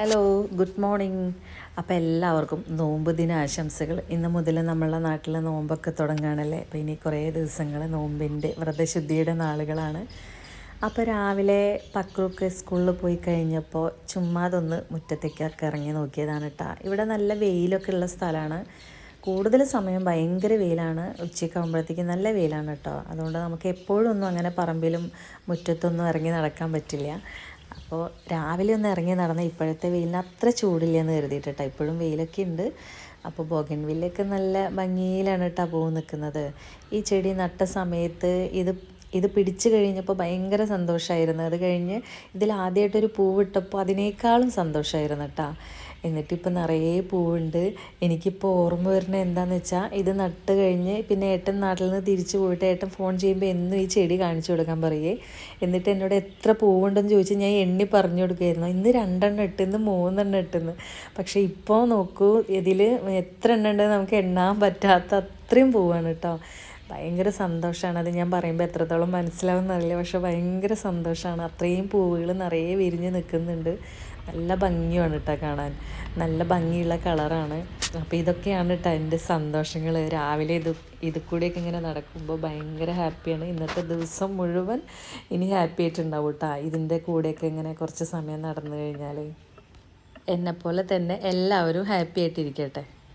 Hello, good morning. അപ്പോൾ എല്ലാവർക്കും നോമ്പ് ദിന ആശംസകൾ. ഇന്ന് മുതൽ നമ്മളുടെ നാട്ടിൽ നോമ്പൊക്കെ തുടങ്ങുകയാണല്ലേ. അപ്പോൾ ഇനി കുറേ ദിവസങ്ങൾ നോമ്പിൻ്റെ വ്രതശുദ്ധിയുടെ നാളുകളാണ്. അപ്പോൾ രാവിലെ പക്രൊക്കെ സ്കൂളിൽ പോയി കഴിഞ്ഞപ്പോൾ ചുമ്മാ അതൊന്ന് മുറ്റത്തേക്കൊക്കെ ഇറങ്ങി നോക്കിയതാണ് കേട്ടോ. ഇവിടെ നല്ല വെയിലൊക്കെ ഉള്ള സ്ഥലമാണ്. കൂടുതൽ സമയം ഭയങ്കര വെയിലാണ്. ഉച്ചയ്ക്കാകുമ്പോഴത്തേക്ക് നല്ല വെയിലാണ് കേട്ടോ. അതുകൊണ്ട് നമുക്ക് എപ്പോഴും ഒന്നും അങ്ങനെ പറമ്പിലും മുറ്റത്തൊന്നും ഇറങ്ങി നടക്കാൻ പറ്റില്ല. അപ്പോൾ രാവിലെ ഒന്ന് ഇറങ്ങി നടന്ന ഇപ്പോഴത്തെ വെയിലിന് അത്ര ചൂടില്ലെന്ന് കരുതിയിട്ടാ. ഇപ്പോഴും വെയിലൊക്കെ ഉണ്ട്. അപ്പോൾ ബോഗൺവില്ലയൊക്കെ നല്ല ഭംഗിയിലാണ് കേട്ടോ പൂ നിൽക്കുന്നത്. ഈ ചെടി നട്ട സമയത്ത് ഇത് പിടിച്ചു കഴിഞ്ഞപ്പോൾ ഭയങ്കര സന്തോഷമായിരുന്നു. അത് കഴിഞ്ഞ് ഇതിൽ ആദ്യമായിട്ടൊരു പൂവിട്ടപ്പോൾ അതിനേക്കാളും സന്തോഷമായിരുന്നു കേട്ടോ. എന്നിട്ടിപ്പോൾ നിറയെ പൂവുണ്ട്. എനിക്കിപ്പോൾ ഓർമ്മ വരുന്നത് എന്താണെന്ന് വെച്ചാൽ, ഇത് നട്ട് കഴിഞ്ഞ് പിന്നെ ഏട്ടൻ നാട്ടിൽ നിന്ന് തിരിച്ചു പോയിട്ട് ഏട്ടൻ ഫോൺ ചെയ്യുമ്പോൾ എന്നും ഈ ചെടി കാണിച്ചു കൊടുക്കാൻ പറയേ. എന്നിട്ട് എന്നോട് എത്ര പൂവുണ്ടെന്ന് ചോദിച്ചാൽ ഞാൻ എണ്ണി പറഞ്ഞു കൊടുക്കുമായിരുന്നു. ഇന്ന് 2 എണ്ണം ഇട്ട്, ഇന്ന് 3 എണ്ണം ഇട്ടെന്ന്. പക്ഷേ ഇപ്പോൾ നോക്കൂ, ഇതിൽ എത്ര എണ്ണം ഉണ്ടെന്ന് നമുക്ക് എണ്ണാൻ പറ്റാത്ത അത്രയും പൂവാണ് കേട്ടോ. ഭയങ്കര സന്തോഷമാണ്. അത് ഞാൻ പറയുമ്പോൾ എത്രത്തോളം മനസ്സിലാവുന്നറിയില്ല, പക്ഷെ ഭയങ്കര സന്തോഷമാണ്. അത്രയും പൂവുകൾ നിറയെ വിരിഞ്ഞ് നിൽക്കുന്നുണ്ട്. നല്ല ഭംഗിയാണ് കേട്ടോ കാണാൻ. നല്ല ഭംഗിയുള്ള കളറാണ്. അപ്പോൾ ഇതൊക്കെയാണ് കേട്ടോ എൻ്റെ സന്തോഷങ്ങൾ. രാവിലെ ഇത് കൂടെയൊക്കെ ഇങ്ങനെ നടക്കുമ്പോൾ ഭയങ്കര ഹാപ്പിയാണ്. ഇന്നത്തെ ദിവസം മുഴുവൻ ഇനി ഹാപ്പി ആയിട്ടുണ്ടാവും കേട്ടോ, ഇതിൻ്റെ കൂടെയൊക്കെ ഇങ്ങനെ കുറച്ച് സമയം നടന്നു കഴിഞ്ഞാൽ. എന്നെപ്പോലെ തന്നെ എല്ലാവരും ഹാപ്പി ആയിട്ടിരിക്കട്ടെ.